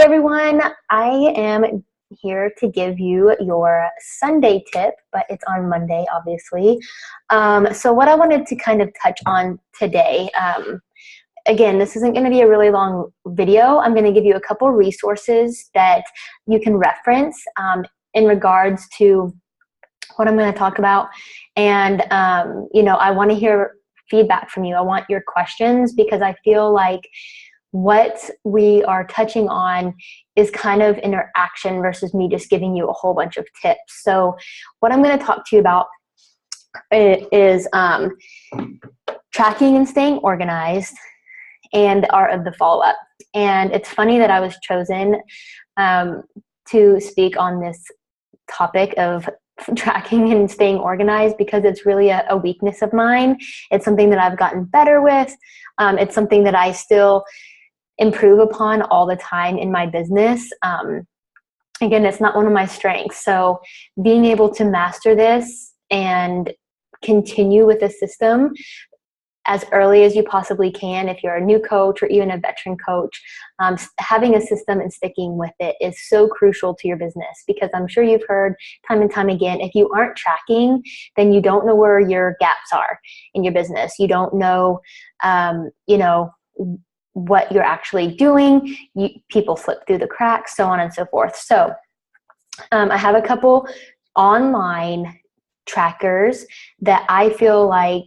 everyone. I am here to give you your Sunday tip, but it's on Monday, obviously. So what I wanted to kind of touch on today, again, this isn't going to be a really long video. I'm going to give you a couple resources that you can reference in regards to what I'm going to talk about. And, I want to hear feedback from you. I want your questions because I feel like what we are touching on is kind of interaction versus me just giving you a whole bunch of tips. So what I'm going to talk to you about is tracking and staying organized and the art of the follow-up. And it's funny that I was chosen to speak on this topic of tracking and staying organized because it's really a weakness of mine. It's something that I've gotten better with. It's something that I still improve upon all the time in my business. Again, it's not one of my strengths. So being able to master this and continue with the system as early as you possibly can, if you're a new coach or even a veteran coach, having a system and sticking with it is so crucial to your business, because I'm sure you've heard time and time again, if you aren't tracking, then you don't know where your gaps are in your business. You don't know, what you're actually doing. People slip through the cracks, so on and so forth. So I have a couple online trackers that I feel like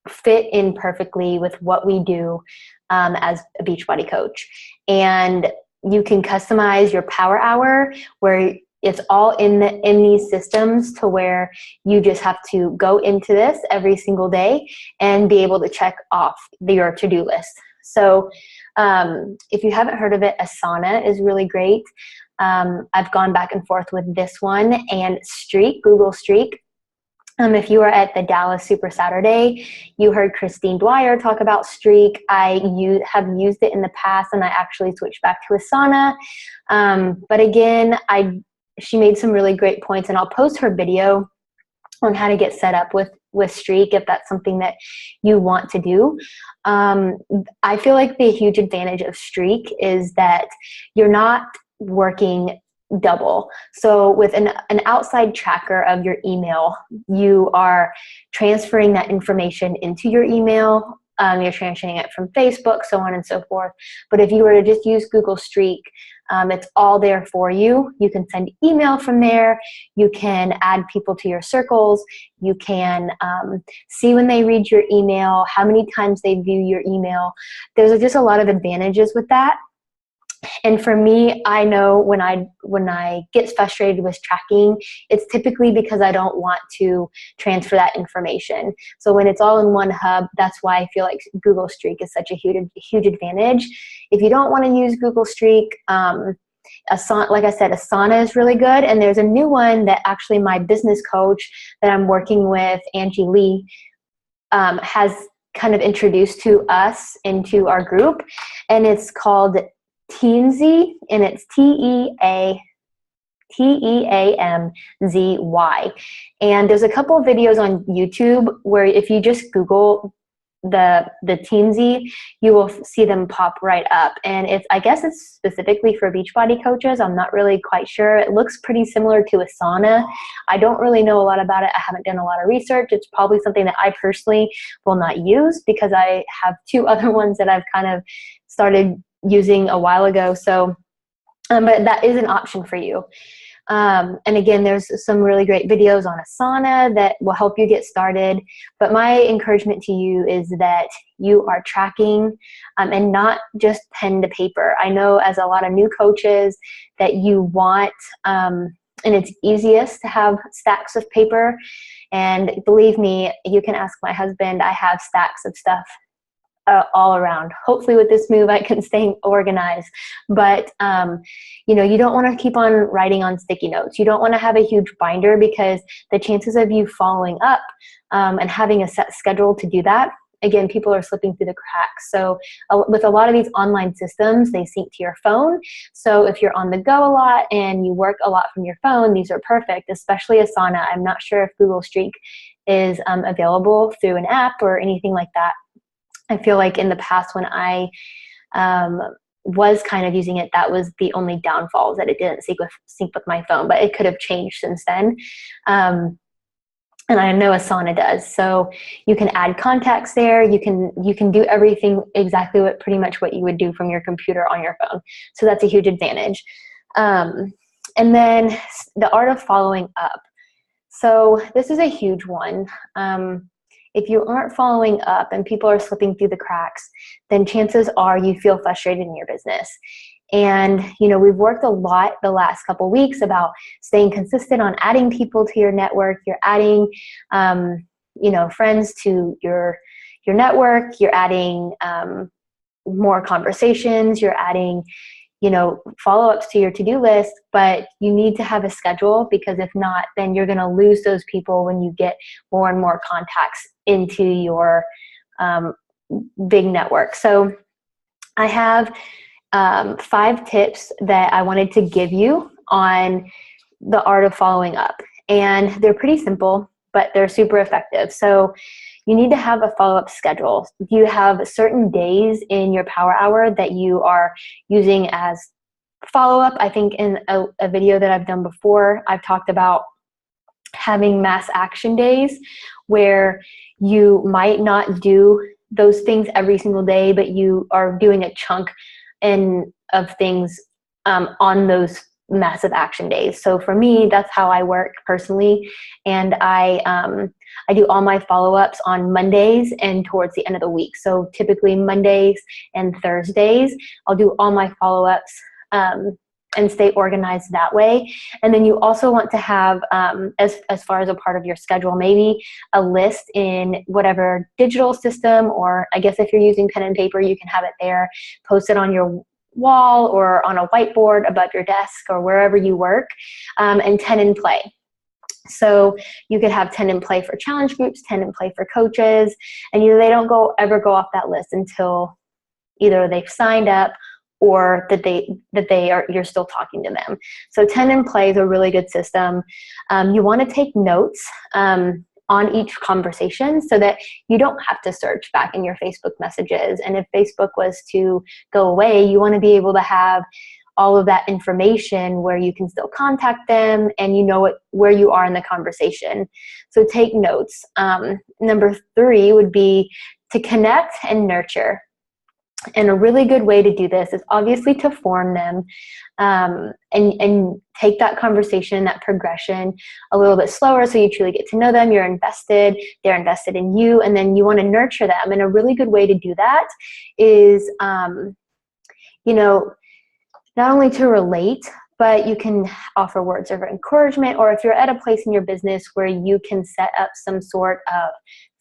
fit in perfectly with what we do as a Beachbody coach. And you can customize your power hour where it's all in these systems to where you just have to go into this every single day and be able to check off your to-do list. So if you haven't heard of it, Asana is really great. I've gone back and forth with this one and Streak, Google Streak. If you were at the Dallas Super Saturday, you heard Christine Dwyer talk about Streak. I have used it in the past, and I actually switched back to Asana. But again, she made some really great points, and I'll post her video on how to get set up with Streak if that's something that you want to do. I feel like the huge advantage of Streak is that you're not working double. So with an outside tracker of your email, you are transferring that information into your email. You're transferring it from Facebook, so on and so forth. But if you were to just use Google Streak, it's all there for you. You can send email from there. You can add people to your circles. You can see when they read your email, how many times they view your email. There's just a lot of advantages with that. And for me, I know when I get frustrated with tracking, it's typically because I don't want to transfer that information. So when it's all in one hub, that's why I feel like Google Streak is such a huge advantage. If you don't want to use Google Streak, Asana, like I said, Asana is really good. And there's a new one that actually my business coach that I'm working with, Angie Lee, has kind of introduced to us into our group. And it's called Teamzy, and it's Teamzy. And there's a couple of videos on YouTube where if you just Google the Teamzy, you will see them pop right up. And I guess it's specifically for Beachbody coaches. I'm not really quite sure. It looks pretty similar to Asana. I don't really know a lot about it. I haven't done a lot of research. It's probably something that I personally will not use because I have two other ones that I've kind of started using a while ago. So, but that is an option for you. And again, there's some really great videos on Asana that will help you get started. But my encouragement to you is that you are tracking and not just pen to paper. I know as a lot of new coaches that you want, and it's easiest to have stacks of paper. And believe me, you can ask my husband, I have stacks of stuff all around. Hopefully with this move, I can stay organized. But, you don't want to keep on writing on sticky notes. You don't want to have a huge binder because the chances of you following up and having a set schedule to do that, again, people are slipping through the cracks. So with a lot of these online systems, they sync to your phone. So if you're on the go a lot and you work a lot from your phone, these are perfect, especially Asana. I'm not sure if Google Streak is available through an app or anything like that. I feel like in the past when I was kind of using it, that was the only downfall, that it didn't sync with my phone, but it could have changed since then. And I know Asana does. So you can add contacts there. You can do everything exactly pretty much what you would do from your computer on your phone. So that's a huge advantage. And then the art of following up. So this is a huge one. If you aren't following up and people are slipping through the cracks, then chances are you feel frustrated in your business. And, we've worked a lot the last couple weeks about staying consistent on adding people to your network. You're adding, friends to your network. You're adding more conversations. You're adding, follow-ups to your to-do list, but you need to have a schedule, because if not, then you're going to lose those people when you get more and more contacts into your big network. So I have 5 tips that I wanted to give you on the art of following up. And they're pretty simple, but they're super effective. So you need to have a follow-up schedule. You have certain days in your Power Hour that you are using as follow-up. I think in a video that I've done before, I've talked about having mass action days where you might not do those things every single day, but you are doing a chunk of things on those massive action days. So for me, that's how I work personally. And I do all my follow-ups on Mondays and towards the end of the week. So typically Mondays and Thursdays, I'll do all my follow-ups and stay organized that way. And then you also want to have, as far as a part of your schedule, maybe a list in whatever digital system, or I guess if you're using pen and paper, you can have it there, post it on your wall or on a whiteboard above your desk or wherever you work, and 10 in play. So you could have 10 in play for challenge groups, 10 in play for coaches, and they don't ever go off that list until either they've signed up or that you're still talking to them. So 10 in play is a really good system. You want to take notes on each conversation so that you don't have to search back in your Facebook messages. And if Facebook was to go away, you want to be able to have all of that information where you can still contact them and where you are in the conversation. So take notes. Number 3 would be to connect and nurture. And a really good way to do this is obviously to form them and take that conversation, that progression a little bit slower so you truly get to know them. You're invested, they're invested in you, and then you want to nurture them. And a really good way to do that is, not only to relate, but you can offer words of encouragement, or if you're at a place in your business where you can set up some sort of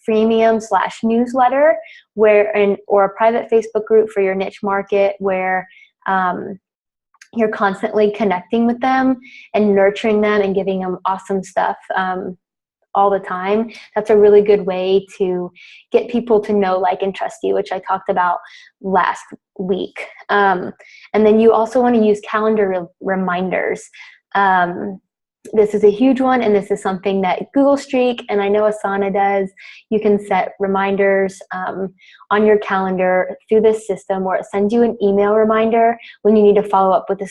freemium/newsletter or a private Facebook group for your niche market where you're constantly connecting with them and nurturing them and giving them awesome stuff all the time. That's a really good way to get people to know, like, and trust you, which I talked about last week. And then you also want to use calendar reminders. This is a huge one, and this is something that Google Streak and I know Asana does. You can set reminders on your calendar through this system where it sends you an email reminder when you need to follow up with a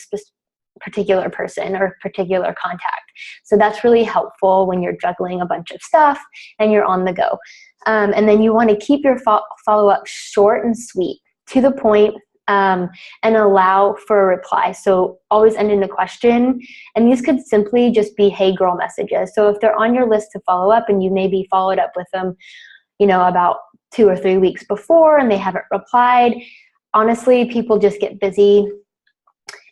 particular person or particular contact. So that's really helpful when you're juggling a bunch of stuff and you're on the go. And then you want to keep your follow-up short and sweet, to the point, and allow for a reply. So always end in a question. And these could simply just be, hey girl messages. So if they're on your list to follow up and you maybe followed up with them, about 2 or 3 weeks before and they haven't replied, honestly, people just get busy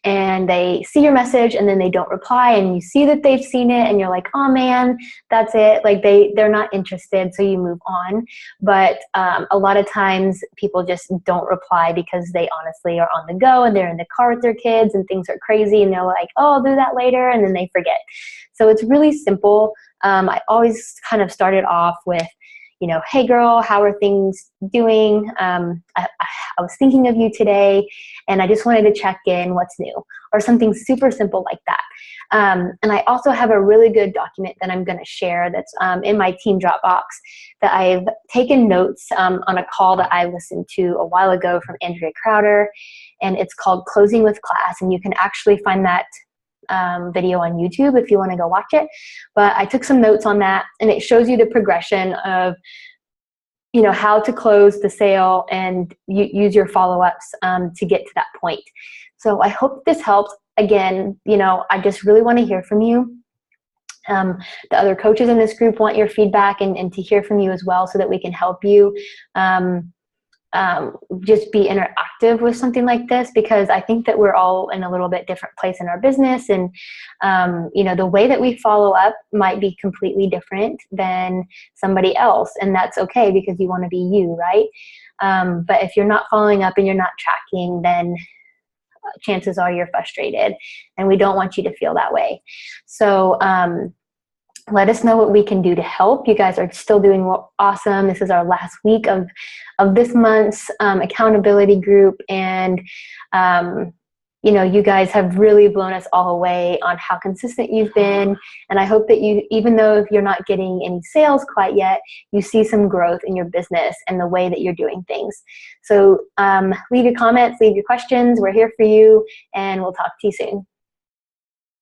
and they see your message and then they don't reply, and you see that they've seen it and you're like, oh man, that's it. Like they're not interested. So you move on. But a lot of times people just don't reply because they honestly are on the go and they're in the car with their kids and things are crazy and they're like, oh, I'll do that later. And then they forget. So it's really simple. I always kind of started off with, hey girl, how are things doing? I was thinking of you today and I just wanted to check in, what's new? Or something super simple like that. And I also have a really good document that I'm going to share that's in my team Dropbox that I've taken notes on a call that I listened to a while ago from Andrea Crowder. and it's called Closing with Class, and you can actually find that video on YouTube if you want to go watch it. But I took some notes on that, and it shows you the progression of, you know, how to close the sale and use your follow-ups to get to that point. So I hope this helps. Again, you know, I just really want to hear from you. The other coaches in this group want your feedback and to hear from you as well, so that we can help you just be interactive with something like this, because I think that we're all in a little bit different place in our business, and you know, the way that we follow up might be completely different than somebody else, and that's okay, because you want to be you, right? But if you're not following up and you're not tracking, then chances are you're frustrated, and we don't want you to feel that way. So let us know what we can do to help. You guys are still doing awesome. This is our last week of this month's accountability group, and you know, you guys have really blown us all away on how consistent you've been, and I hope that you, even though if you're not getting any sales quite yet, you see some growth in your business and the way that you're doing things. So leave your comments, leave your questions. We're here for you, and we'll talk to you soon.